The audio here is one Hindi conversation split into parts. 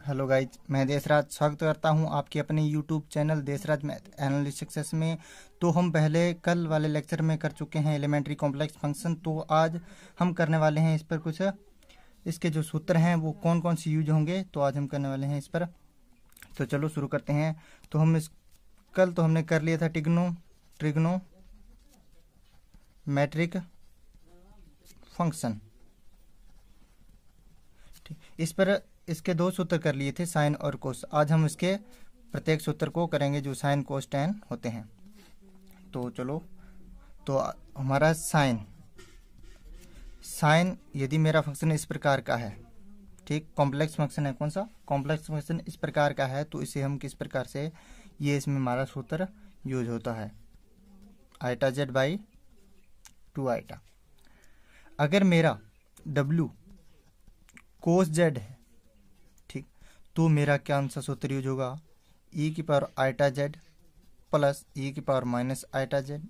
हेलो गाइज, मैं देशराज स्वागत करता हूं आपके अपने YouTube channel Deshraj math analyst success में। तो हम पहले कल वाले लेक्चर में कर चुके हैं एलिमेंट्री कॉम्प्लेक्स फंक्शन। तो आज हम करने वाले हैं इस पर कुछ इसके जो सूत्र हैं वो कौन कौन से यूज होंगे, तो आज हम करने वाले हैं इस पर। तो चलो शुरू करते हैं। तो हम कल तो हमने कर लिया था ट्रिग्नो मैट्रिक फंक्शन। इस पर इसके दो सूत्र कर लिए थे, साइन और कोस। आज हम इसके प्रत्येक सूत्र को करेंगे जो साइन कोस टैन होते हैं। तो चलो, तो हमारा साइन यदि मेरा फंक्शन इस प्रकार का है, ठीक, कॉम्प्लेक्स फंक्शन है। कौन सा कॉम्प्लेक्स फंक्शन इस प्रकार का है, तो इसे हम किस प्रकार से, ये इसमें हमारा सूत्र यूज होता है आइटा जेड बाई 2 आइटा। अगर मेरा डब्ल्यू कोस जेड है, ठीक, तो मेरा क्या सा सूत्र यूज होगा, ई की power iota Z plus E की power minus iota Z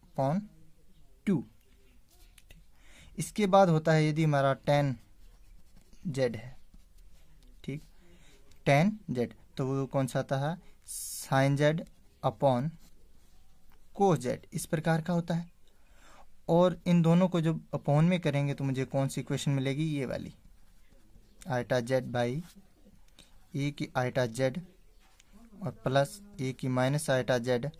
upon 2। इसके बाद होता है यदि हमारा टेन जेड है, ठीक, टेन जेड, तो वो कौन सा आता है, sine Z upon cos Z, इस प्रकार का होता है। और इन दोनों को जब अपॉन में करेंगे तो मुझे कौन सी इक्वेशन मिलेगी, ये वाली, आइटा जेड बाई ए की आइटा जेड और प्लस ए की माइनस आइटा जेड,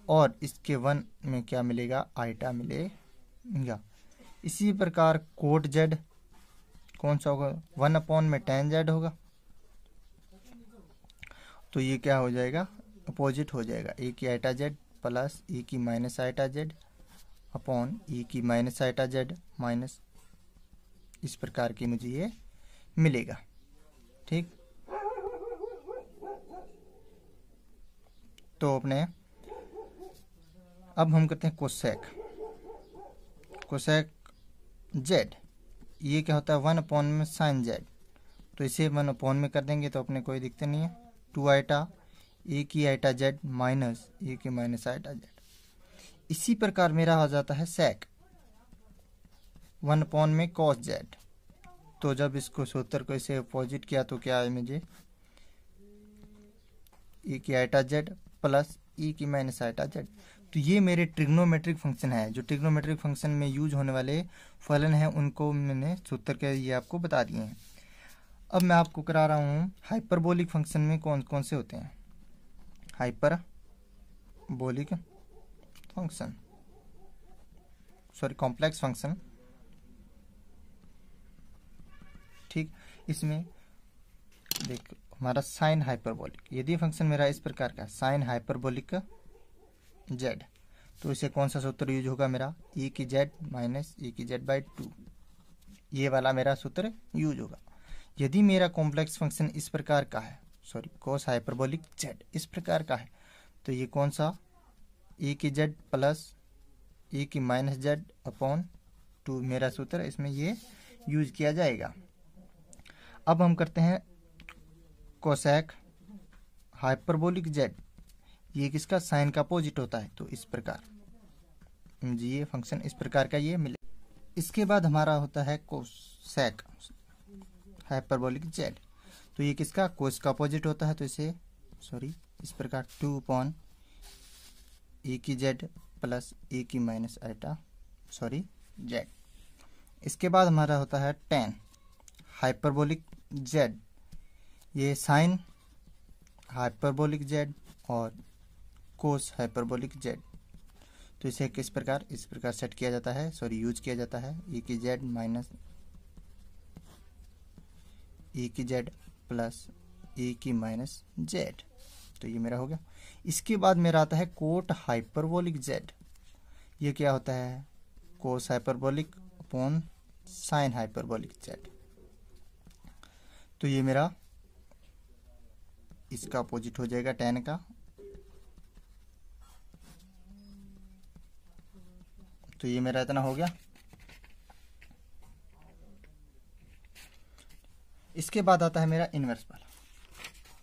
और इसके वन में क्या मिलेगा, आइटा मिलेगा। इसी प्रकार कोट जेड कौन सा होगा, 1 अपॉन में टेन जेड होगा। तो ये क्या हो जाएगा, अपोजिट हो जाएगा, ए की आइटा जेड प्लस ए की माइनस आइटा जेड अपॉन ई की माइनस आइटा जेड माइनस, इस प्रकार की मुझे ये मिलेगा, ठीक। तो अपने अब हम करते हैं कोसेक जेड। ये क्या होता है, 1 अपॉन में साइन जेड, तो इसे 1 अपॉन में कर देंगे तो अपने कोई दिक्कत नहीं है। 2 आइटा ए की आइटा जेड माइनस ए की माइनस आइटा जेड। इसी प्रकार मेरा आ जाता है सेक 1 अपॉन में कॉस जेड। तो जब इसको सूत्र को इसे अपोजिट किया तो क्या है, मुझे ए की आइटा जेड प्लस ई की माइनस आइटा जेड। तो ये मेरे ट्रिग्नोमेट्रिक फंक्शन है। जो ट्रिग्नोमेट्रिक फंक्शन में यूज होने वाले फलन हैं उनको मैंने सूत्र के ये आपको बता दिए हैं। अब मैं आपको करा रहा हूँ हाइपरबोलिक फंक्शन में कौन कौन से होते हैं, hyperbolic function, sorry complex function, ठीक। इसमें देख हमारा साइन हाइपरबोलिक, यदि फंक्शन मेरा इस प्रकार का साइन हाइपरबोलिक जेड, तो इसे कौन सा सूत्र यूज होगा, मेरा ई की जेड माइनस ई की जेड बाई 2, ये वाला मेरा सूत्र यूज होगा। यदि मेरा कॉम्प्लेक्स फंक्शन इस प्रकार का है, सॉरी कोस हाइपरबोलिक जेड इस प्रकार का है, तो ये कौन सा, ई की जेड प्लस ई की माइनस जेड अपॉन 2 मेरा सूत्र, इसमें ये यूज किया जाएगा। अब हम करते हैं कोसेक हाइपरबोलिक जेड। ये किसका, साइन का अपोजिट होता है, तो इस प्रकार जी ये फंक्शन इस प्रकार का ये मिले। इसके बाद हमारा होता है कोसेक हाइपरबोलिक जेड। तो ये किसका, कोस का अपोजिट होता है, तो इसे सॉरी इस प्रकार 2 अपॉन ए की जेड प्लस ए की माइनस आइटा सॉरी जेड। इसके बाद हमारा होता है टेन हाइपरबोलिक जेड। ये साइन हाइपरबोलिक जेड और कोस हाइपरबोलिक जेड। तो इसे किस प्रकार, इस प्रकार सेट किया जाता है, सॉरी यूज किया जाता है, ए की जेड माइनस ए की जेड प्लस ए की माइनस जेड। तो ये मेरा हो गया। इसके बाद मेरा आता है कोट हाइपरबोलिक जेड। ये क्या होता है, cos hyperbolic upon sine hyperbolic Z. तो ये मेरा इसका अपोजिट हो जाएगा टेन का। तो ये मेरा इतना हो गया। इसके बाद आता है मेरा इनवर्स वाला,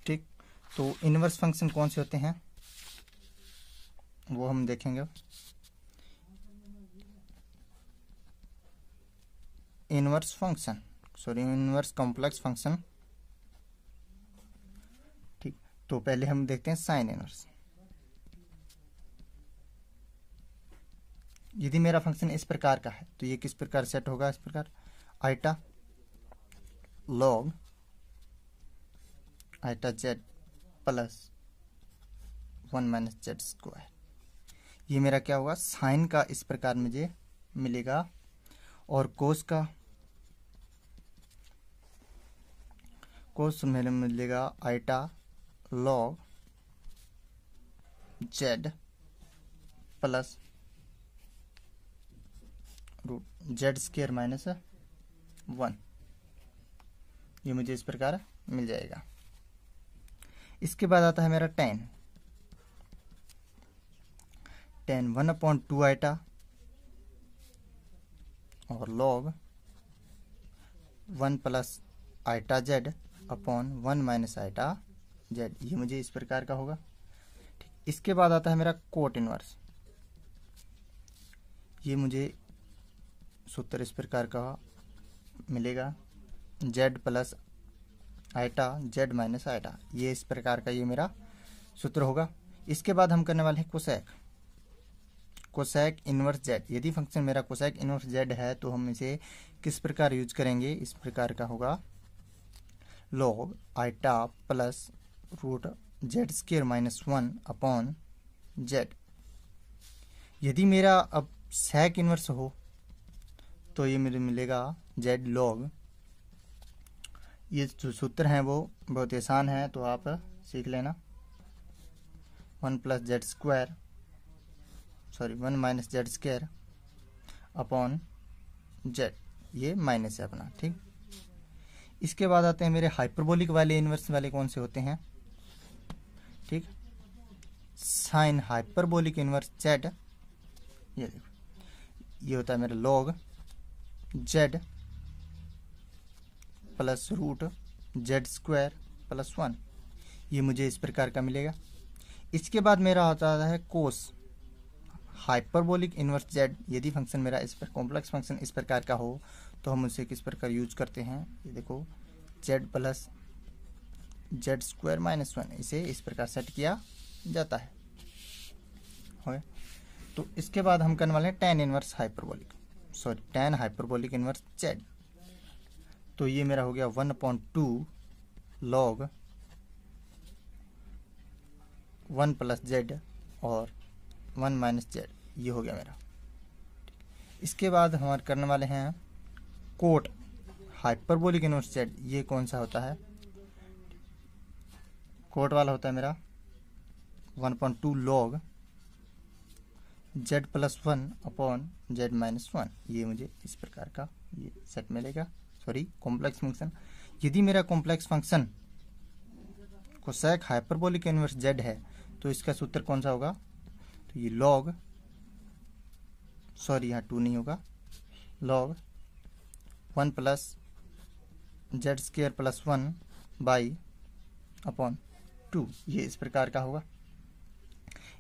ठीक। तो इनवर्स फंक्शन कौन से होते हैं वो हम देखेंगे। Inverse function, sorry inverse complex function तो पहले हम देखते हैं साइन इनवर्स। यदि मेरा फंक्शन इस प्रकार का है तो ये किस प्रकार सेट होगा, इस प्रकार iota log iota Z plus 1 minus Z square. ये मेरा क्या होगा, साइन का इस प्रकार मुझे मिलेगा, और कोस मेरे मिलेगा iota log Z plus root Z square minus 1। ये मुझे इस प्रकार मिल जाएगा। इसके बाद आता है मेरा टेन 1/2 आइटा और log 1 plus iota Z upon 1 minus iota Z. ये मुझे इस प्रकार का होगा। ठीक, इसके बाद आता है मेरा कोट इनवर्स। ये मुझे सूत्र इस प्रकार का मिलेगा, Z plus iota Z minus iota. ये इस प्रकार का ये मेरा सूत्र होगा। इसके बाद हम करने वाले हैं कोसेक इनवर्स जेड। यदि फंक्शन मेरा कोसेक इनवर्स जेड है तो हम इसे किस प्रकार यूज करेंगे, इस प्रकार का होगा, log iota plus root Z square minus 1 upon Z. यदि मेरा अब सेक इनवर्स हो तो ये मुझे मिलेगा जेड लॉग, ये जो सूत्र हैं वो बहुत आसान है तो आप सीख लेना, 1 plus Z square 1 minus Z square upon Z, ये माइनस है अपना। ठीक, इसके बाद आते हैं मेरे हाइपरबोलिक वाले इनवर्स वाले कौन से होते हैं। ठीक, साइन हाइपरबोलिक इनवर्स जेड, ये देखो ये होता है मेरा log Z plus root Z square plus 1। ये मुझे इस प्रकार का मिलेगा। इसके बाद मेरा होता है कोस हाइपरबोलिक इनवर्स जेड। यदि फंक्शन मेरा इस पर कॉम्प्लेक्स फंक्शन इस प्रकार का हो तो हम उसे किस प्रकार यूज करते हैं, ये देखो Z plus Z square minus 1, इसे इस प्रकार सेट किया जाता है। हो, तो इसके बाद हम करने वाले हैं टेन हाइपरबोलिक इनवर्स जेड। तो ये मेरा हो गया 1/2 लॉग 1 प्लस जेड और 1 माइनस जेड, ये हो गया मेरा। इसके बाद हमारे करने वाले हैं कोट हाइपरबोलिक इनवर्स जेड। ये कौन सा होता है, कोट वाला होता है मेरा 1/2 log Z plus 1 upon Z minus 1। ये मुझे इस प्रकार का ये सेट मिलेगा, कॉम्प्लेक्स फंक्शन। यदि मेरा complex function cosec hyperbolic inverse Z है तो इसका सूत्र कौन सा होगा, तो ये लॉग यहाँ 2 नहीं होगा, log 1 plus Z square plus 1 by upon 2, ये इस प्रकार का होगा।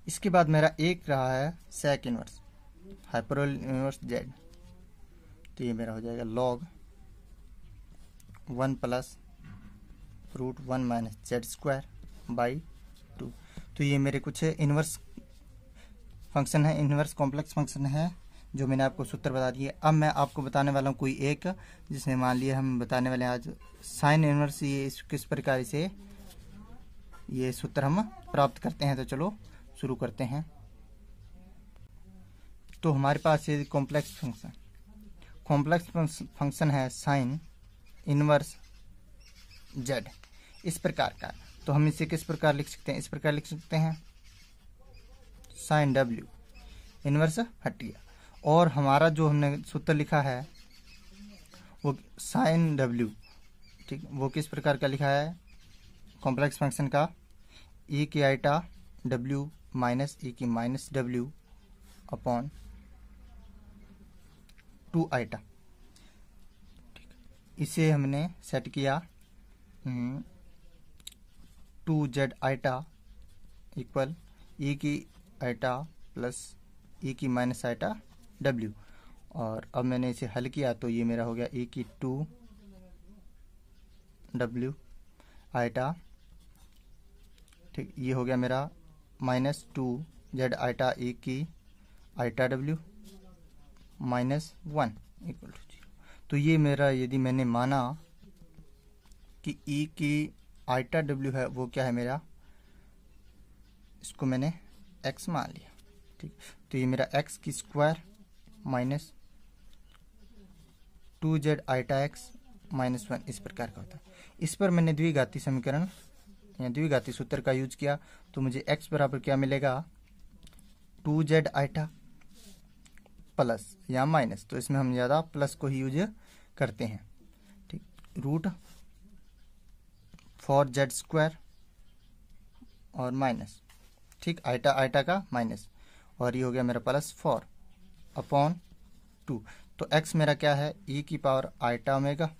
इसके बाद मेरा एक रहा है sec inverse hyperbolic inverse Z. तो ये मेरा हो जाएगा log 1 plus root 1 minus Z square by 2। तो ये मेरे कुछ इनवर्स फंक्शन है, इनवर्स कॉम्प्लेक्स फंक्शन है जो मैंने आपको सूत्र बता दिए। अब मैं आपको बताने वाला हूँ कोई एक, जिसमें मान लिया हम बताने वाले हैं आज साइन इनवर्स। ये किस प्रकार से ये सूत्र हम प्राप्त करते हैं, तो चलो शुरू करते हैं। तो हमारे पास ये कॉम्प्लेक्स फंक्शन है साइन इनवर्स जेड इस प्रकार का। तो हम इसे किस प्रकार लिख सकते हैं, इस प्रकार लिख सकते हैं, साइन डब्ल्यू इनवर्स हट गया, और हमारा जो हमने सूत्र लिखा है वो साइन डब्ल्यू, ठीक, वो किस प्रकार का लिखा है, कॉम्प्लेक्स फंक्शन का ई की आइटा डब्ल्यू माइनस ई की माइनस डब्ल्यू अपॉन 2 आइटा। इसे हमने सेट किया 2z आइटा इक्वल ई की आइटा प्लस ई की माइनस आइटा w, और अब मैंने इसे हल किया तो ये मेरा हो गया ई की 2w आइटा ठीक, ये हो गया मेरा -2z आइटा e की आइटा w -1 इक्वल टू 0। तो ये मेरा, यदि मैंने माना कि e की आइटा w है वो क्या है मेरा, इसको मैंने x मान लिया। ठीक, तो ये मेरा x की square minus 2z iota x -1 इस प्रकार का होता है। इस पर मैंने द्विघाती समीकरण या द्विघाती सूत्र का यूज किया, तो मुझे x बराबर क्या मिलेगा, 2z आइटा प्लस या माइनस, तो इसमें हम ज़्यादा प्लस को ही यूज करते हैं। ठीक, रूट 4z स्क्वायर और माइनस, ठीक, आइटा आइटा का माइनस, और ये हो गया मेरा +4 अपॉन 2। तो x मेरा क्या है, e की पावर आइटा ओमेगा,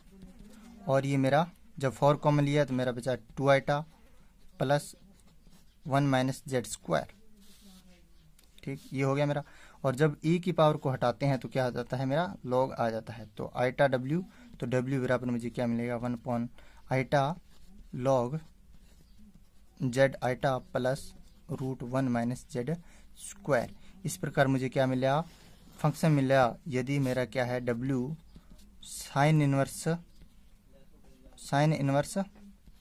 और ये मेरा जब 4 कॉमन लिया तो मेरा बचा 2 आइटा प्लस 1 - z स्क्वायर। ठीक, ये हो गया मेरा, और जब e की पावर को हटाते हैं तो क्या आ जाता है, मेरा log आ जाता है। तो आइटा w, तो w बराबर मुझे क्या मिलेगा, 1 iota log z iota plus √1 - z square. इस प्रकार मुझे क्या मिला, फंक्शन मिला। यदि मेरा क्या है, w साइन इनवर्स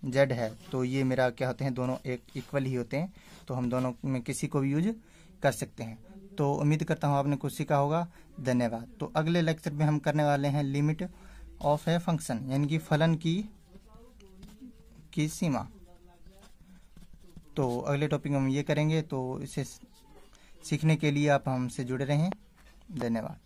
z है, तो ये मेरा क्या होते हैं, दोनों एक इक्वल ही होते हैं, तो हम दोनों में किसी को भी यूज कर सकते हैं। तो उम्मीद करता हूँ आपने कुछ सीखा होगा। धन्यवाद। तो अगले लेक्चर में हम करने वाले हैं लिमिट ऑफ ए फंक्शन, यानी कि फलन की सीमा। तो अगले टॉपिक में हम ये करेंगे, तो इसे सीखने के लिए आप हमसे जुड़े रहें। धन्यवाद।